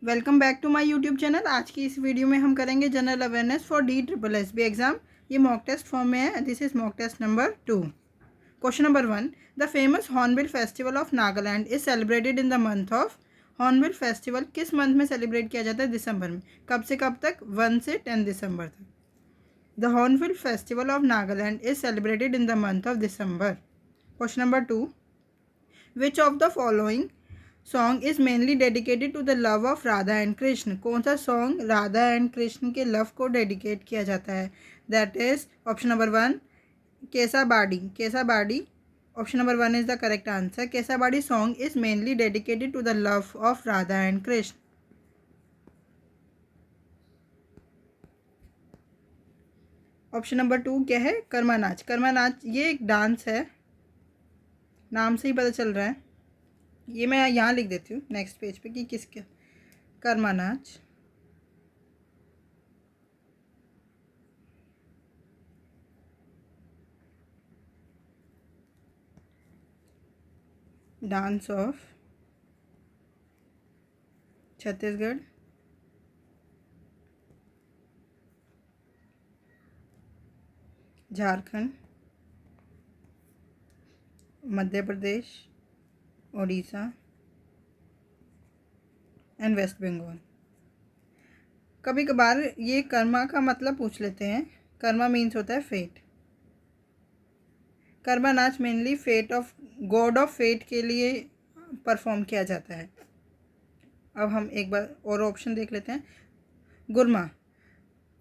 Welcome back to my YouTube channel. आज की इस वीडियो में हम करेंगे general awareness for DSSB exam. ये मॉक टेस्ट फॉर्म में है। This is mock test number 2। Question number 1, the famous hornbill festival of Nagaland is celebrated in the month of. Hornbill festival किस मंथ में सेलिब्रेट किया जाता है? दिसंबर में। कब से कब तक? 1 से 10 दिसंबर तक। The hornbill festival of Nagaland is celebrated in the month of December. Question number 2, which of the following song is mainly dedicated to the love of Radha and Krishna? कौन सा सॉन्ग राधा एंड कृष्ण के लव को डेडिकेट किया जाता है? That is option number 1, Kesabadi. Kesabadi option number 1 is the correct answer. Kesabadi song is mainly dedicated to the love of Radha and Krishna. Option number 2 क्या है? कर्मा नाच। कर्मा नाच ये एक डांस है, नाम से ही पता चल रहा है। ये मैं यहाँ लिख देती हूँ नेक्स्ट पेज पे कि किसके। Karma Naach dance of Chhattisgarh, Jharkhand, Madhya Pradesh, Orissa and West Bengal. कभी कभार ये कर्मा का मतलब पूछ लेते हैं। कर्मा मीन्स होता है fate. Karma Naach mainly fate of god of fate के लिए परफॉर्म किया जाता है। अब हम एक बार और ऑप्शन देख लेते हैं। गुरमा।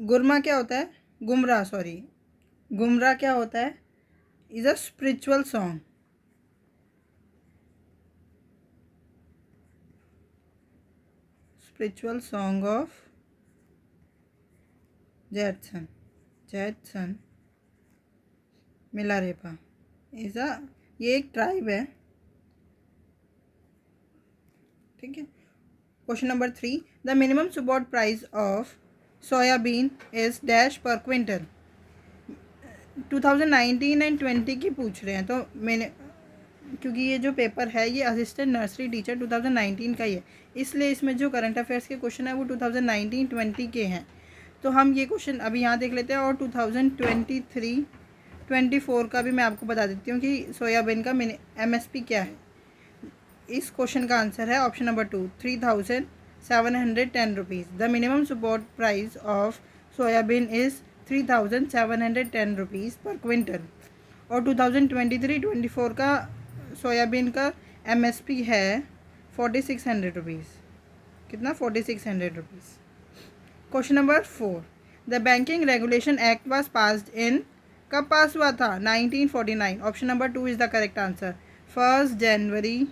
गुरमा क्या होता है? गुमराह, सॉरी, गुमराह क्या होता है? Is a spiritual song. Spiritual song of Jetsun. Jetsun Milarepa is a, ये एक ट्राइब है। ठीक है। Question number 3, the minimum support price of soybean is dash per quintal. 2019 and 20 की पूछ रहे हैं, तो मैंने, क्योंकि ये जो पेपर है ये असिस्टेंट नर्सरी टीचर 2019 का ही है, इसलिए इसमें जो करंट अफेयर्स के क्वेश्चन है वो 2019-20 के हैं। तो हम ये क्वेश्चन अभी यहाँ देख लेते हैं और 2023-24 का भी मैं आपको बता देती हूँ कि सोयाबीन का MSP क्या है। इस क्वेश्चन का आंसर है option number 2, 3710 rupees. The minimum support price of soybean is 3710 rupees पर क्विंटल। और 2023-24 का सोयाबीन का MSP है 4600 रुपीज़। कितना? 4600 rupees. Question number 4, the banking regulation act was passed in. कब पास हुआ था? 1949। Option number 2 is the correct answer. 1 जनवरी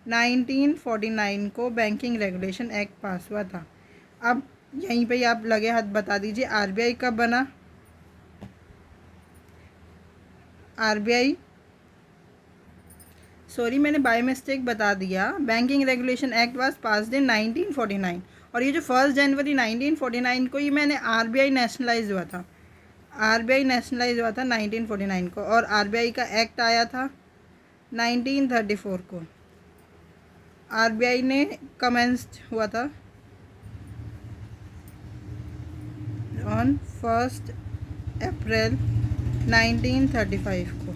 1949 को बैंकिंग रेगुलेशन एक्ट पास हुआ था। अब यहीं पे आप लगे हाथ बता दीजिए RBI कब बना? RBI, सॉरी मैंने बाय मिस्टेक बता दिया। Banking regulation act was passed in 1949। और ये जो 1 जनवरी 1949 को, ये मैंने RBI नेशनलाइज हुआ था। RBI नेशनलाइज हुआ था 1949 को, और RBI का एक्ट आया था 1934 को। RBI ने कमेंस्ड हुआ था ऑन 1 अप्रैल 1935 को।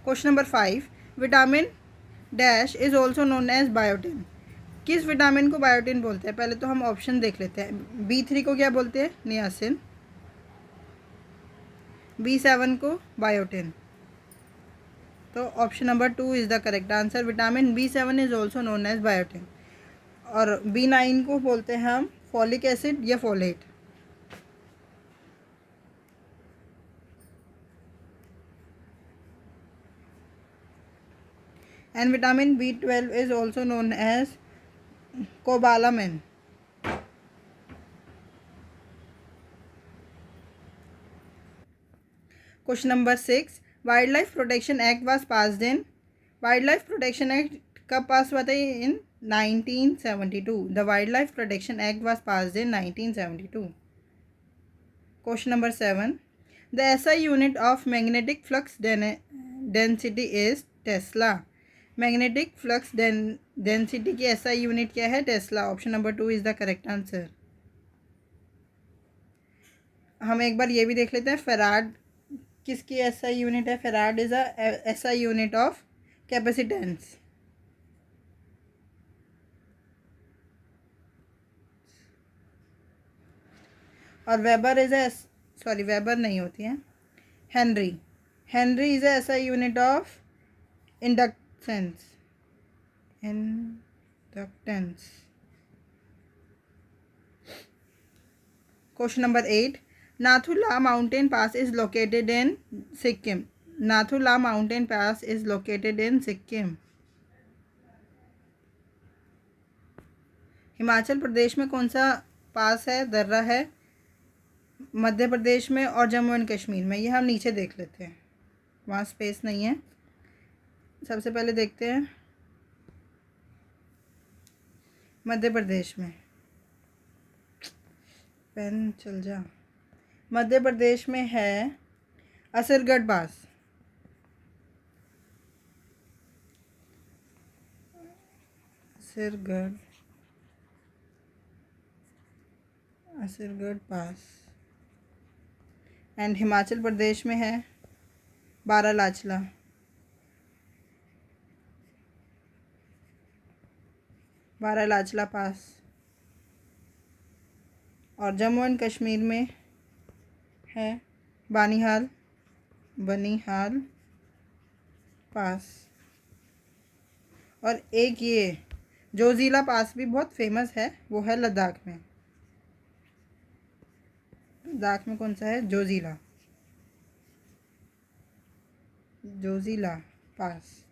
Question number 5, vitamin dash is also known as biotin. किस विटामिन को बायोटिन बोलते हैं? पहले तो हम ऑप्शन देख लेते हैं। B3 को क्या बोलते हैं? नियासिन। B7 को बायोटिन। तो option number 2 is the correct answer. Vitamin B7 is also known as biotin. और B9 को बोलते हैं हम फॉलिक एसिड या folate. And vitamin B12 is also known as cobalamin. Question number 6, Wildlife Protection Act was passed in. Wildlife Protection Act कब पास हुआ था? In 1972. The Wildlife Protection Act was passed in 1972. Question number 7, the SI unit of magnetic flux density is Tesla. Magnetic flux density की SI unit क्या है? Tesla. Option number 2 is the correct answer. हम एक बार ये भी देख लेते हैं, फेराड किसकी एसआई यूनिट है? Farad is a SI unit of capacitance. और weber is a, sorry weber नहीं होती है, henry. Henry is a SI unit of inductance. Inductance. Question number 8. Nathula Mountain Pass is located in Sikkim. Nathula Mountain Pass is located in Sikkim. Himachal Pradesh में कौन सा पास है? दर्रा है। मध्य प्रदेश में और जम्मू एंड कश्मीर में। ये हम नीचे देख लेते हैं, वहाँ स्पेस नहीं है। सबसे पहले देखते हैं मध्य प्रदेश में। पेन चल जा। मध्य प्रदेश में है असरगढ़ पास। असरगढ़ पास। एंड हिमाचल प्रदेश में है बारालाचला। बारालाचला पास। और जम्मू एंड कश्मीर में है बनिहाल पास। और एक ये जोजिला पास भी बहुत फेमस है, वो है लद्दाख में। लद्दाख में कौन सा है? जोजिला पास।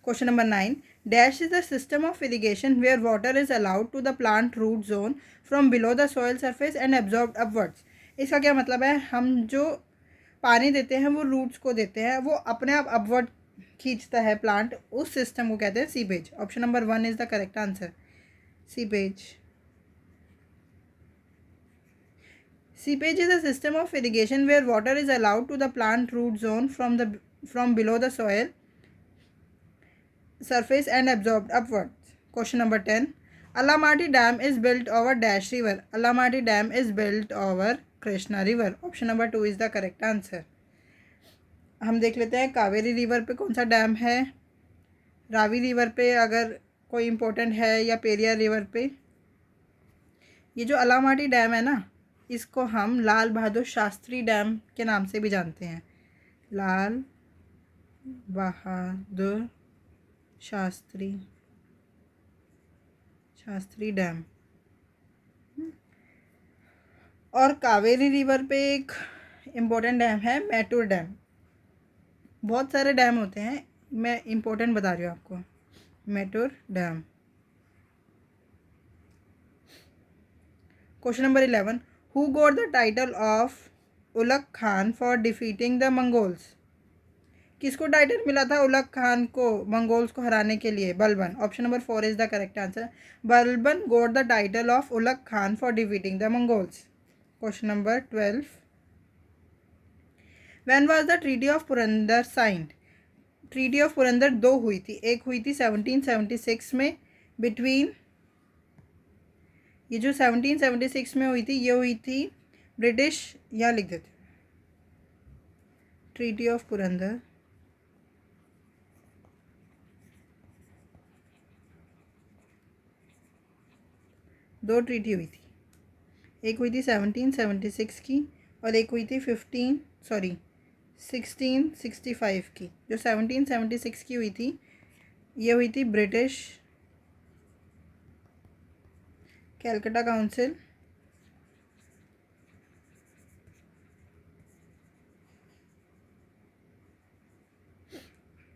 Question number 9. Dash is a system of irrigation where water is allowed to the plant root zone from below the soil surface and absorbed upwards. इसका क्या मतलब है? हम जो पानी देते हैं वो रूट्स को देते हैं, वो अपने आप अपवर्ड खींचता है प्लांट, उस सिस्टम को कहते हैं seepage. Option number 1 is the correct answer, seepage. Seepage is a system of irrigation where water is allowed to the plant root zone from below the soil surface and absorbed upwards. Question number 10. Alamati Dam is built over Dash River. Alamati Dam is built over Krishna River. Option number 2 is the correct answer. हम देख लेते हैं Kaveri river पे कौन सा dam है, Ravi river पे अगर कोई इम्पोर्टेंट है, या पेरियार रिवर पे। ये जो अलामाटी डैम है ना, इसको हम लाल बहादुर शास्त्री डैम के नाम से भी जानते हैं। लाल बहादुर शास्त्री डैम। और कावेरी रिवर पे एक इम्पोर्टेंट डैम है मैटूर डैम। बहुत सारे डैम होते हैं, मैं इम्पोर्टेंट बता रही हूँ आपको। Mettur dam. Question number 11. Who got the title of Ulugh Khan for defeating the Mongols? किसको टाइटल मिला था उलग खान को मंगोल्स को हराने के लिए? Balban. Option number 4 is the correct answer. Balban got the title of Ulugh Khan for defeating the Mongols. Question number 12. When was the treaty of Purandar signed? Treaty of Purandar दो हुई थी, एक हुई थी 1776 में बिटवीन, ये जो 1776 में हुई थी ये हुई थी ब्रिटिश, यहाँ लिख देते ट्रीटी ऑफ पुरंदर। दो ट्रीटी हुई थी, एक हुई थी 1776 की और एक हुई थी 1665 की। जो 1776 की हुई थी ये हुई थी British Calcutta council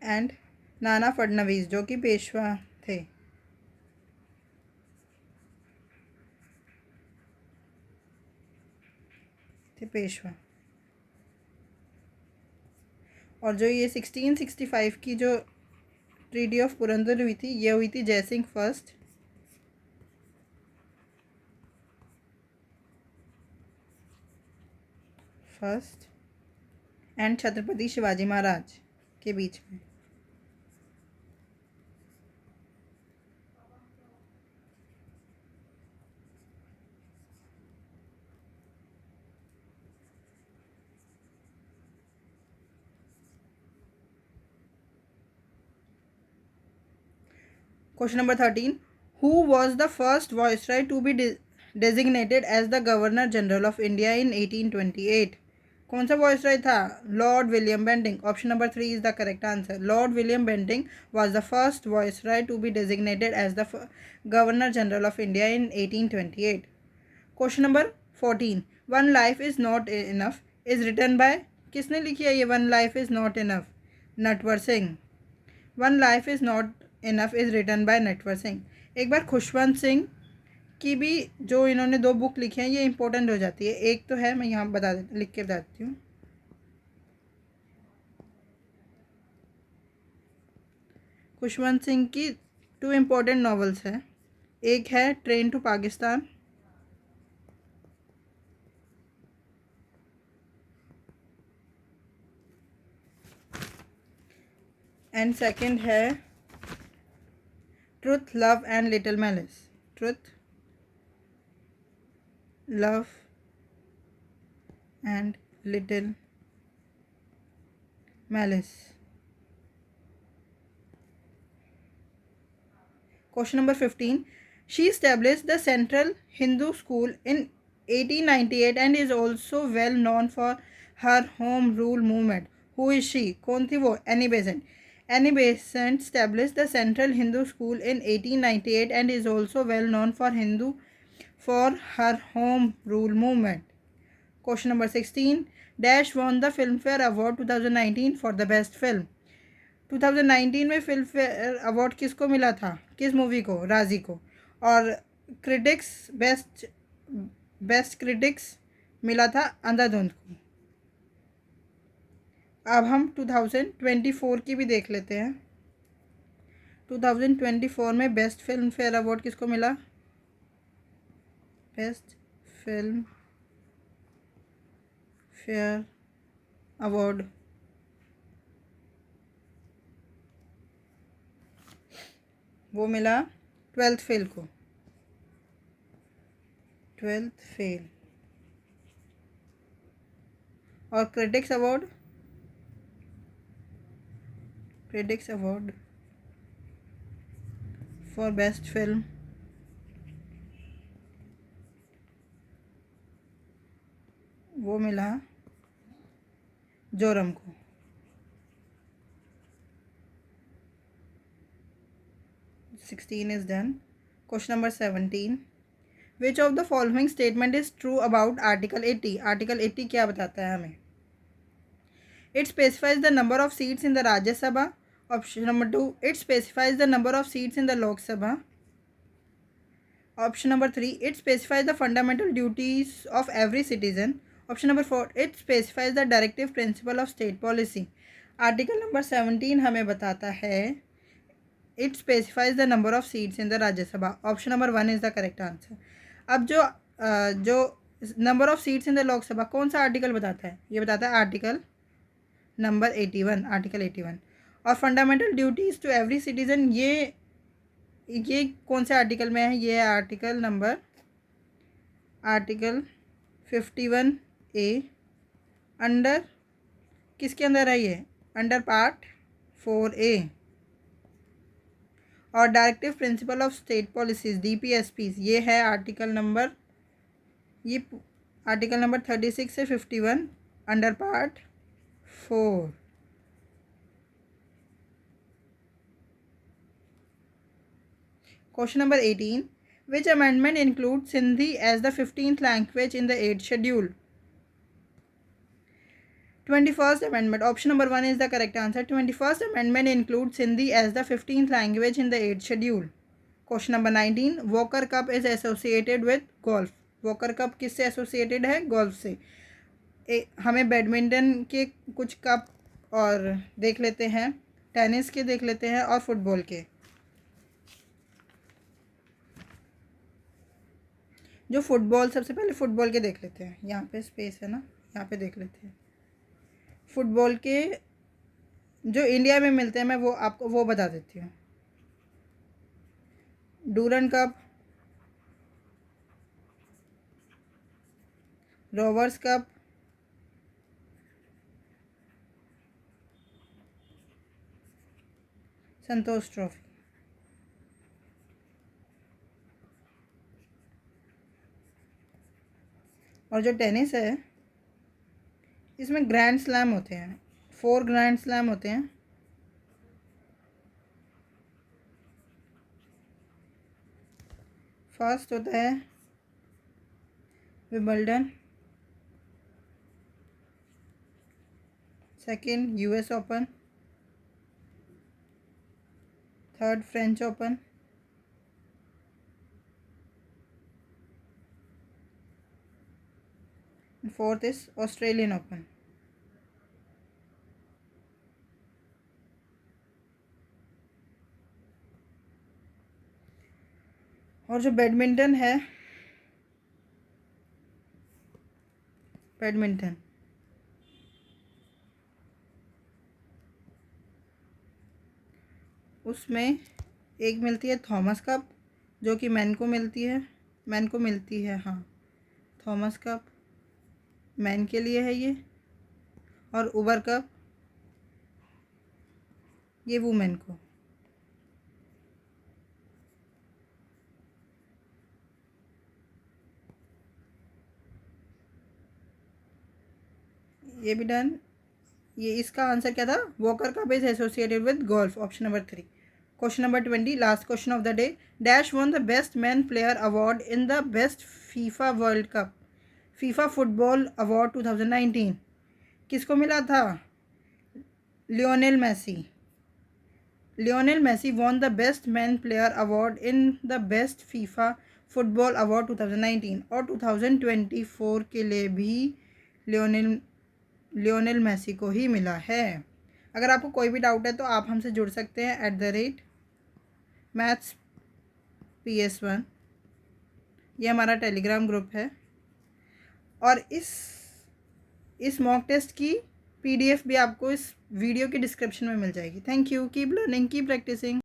and Nana Phadnavis जो कि पेशवा थे। पेशवा। और जो ये 1665 की जो ट्रीटी ऑफ पुरंदर हुई थी ये हुई थी जयसिंह फर्स्ट एंड छत्रपति शिवाजी महाराज के बीच में। Question number 13. Who was the first viceroy to be designated as the Governor General of India in 1828? कौन सा viceroy था? Lord William Bentinck. Option number 3 is the correct answer. Lord William Bentinck was the first viceroy to be designated as the Governor General of India in 1828. Question number 14. One life is not enough is written by, किसने लिखी है ये One life is not enough? Natwar Singh. One life is not enough is written by Natwar Singh. एक बार खुशवंत सिंह की भी जो इन्होंने 2 बुक लिखी हैं ये इंपॉर्टेंट हो जाती है. एक तो है, मैं यहाँ लिख के बता देती हूँ. खुशवंत सिंह की 2 इम्पोर्टेंट नॉवेल्स हैं. एक है train to Pakistan, and second है truth love and little malice. Truth love and little malice. Question number 15. She established the Central Hindu School in 1898 and is also well known for her Home Rule movement. Who is she? कौन थी वो? Annie Besant. Annie Besant established the Central Hindu School in 1898 and is also well known for her Home Rule movement. Question number 16. Dash won the Filmfare Award 2019 for the best film. 2019 में film fair award किसको मिला था? किस movie को? राजी को. और critics best critics मिला था अंधाधुंध को. अब हम 2024 की भी देख लेते हैं. 2024 में बेस्ट फिल्म फेयर अवार्ड किसको मिला? बेस्ट फिल्म फेयर अवार्ड वो मिला 12th फेल को. 12th fail. और critics award for best film वो मिला जोरम को. 16 is done. Question number 17. Which of the following statement is true about Article 80? Article 80 क्या बताता है हमें? It specifies the number of seats in the Rajya Sabha. Option number 2. It specifies the number of seats in the Lok Sabha. Option number 3. It specifies the fundamental duties of every citizen. Option number 4. It specifies the directive principle of state policy. Article number 17 हमें बताता है It specifies the number of seats in the Rajya Sabha. Option number 1 is the correct answer. अब जो number of seats in the Lok Sabha कौन सा article बताता है? ये बताता है आर्टिकल नंबर 81. आर्टिकल 81. और fundamental duties to every citizen ये कौन से आर्टिकल में है? ये है आर्टिकल 51A. अंडर किसके अंदर है ये? Under part 4A. और directive principle of state policies DPSPs ये है आर्टिकल नंबर 36 से 51 under part 4. Question number 18. Which amendment includes Sindhi as the 15th language in the 8th schedule? 21st Amendment. Option number 1 is the correct answer. 21st Amendment includes Sindhi as the 15th language in the 8th schedule. Question number 19. Walker Cup is associated with golf. Walker Cup किससे associated है? golf से. हमें badminton के कुछ cup और देख लेते हैं, टेनिस के देख लेते हैं और फुटबॉल के. जो फुटबॉल, सबसे पहले फुटबॉल के देख लेते हैं. यहाँ पे स्पेस है ना, यहाँ पे देख लेते हैं. फुटबॉल के जो इंडिया में मिलते हैं, मैं वो आपको वो बता देती हूँ। डूरन कप, रोवर्स कप, संतोष ट्रॉफी। और जो टेनिस है, इसमें ग्रैंड स्लैम होते हैं, 4 ग्रैंड स्लैम होते हैं। फर्स्ट होता है Wimbledon, second US open, third French open, fourth is Australian open. और जो बैडमिंटन है, बैडमिंटन उसमें एक मिलती है थॉमस कप, जो कि मैन को मिलती है, हाँ, थॉमस कप मैन के लिए है ये। और उबर कप ये वुमेन को। ये भी डन। ये इसका आंसर क्या था? Walker Cup is associated with golf, option number 3। Question number 20, last question of the day. Dash one the best man player award in the best FIFA World Cup, FIFA football award 2019 किसको मिला था? Lionel Messi. Lionel Messi won the best man player award in the best FIFA football award 2019, और 2024 के लिए भी Lionel Messi को ही मिला है। अगर आपको कोई भी डाउट है तो आप हमसे जुड़ सकते हैं @mathsps1, ये हमारा टेलीग्राम ग्रुप है। और इस मॉक टेस्ट की PDF भी आपको इस वीडियो के डिस्क्रिप्शन में मिल जाएगी। Thank you, keep learning, keep practising.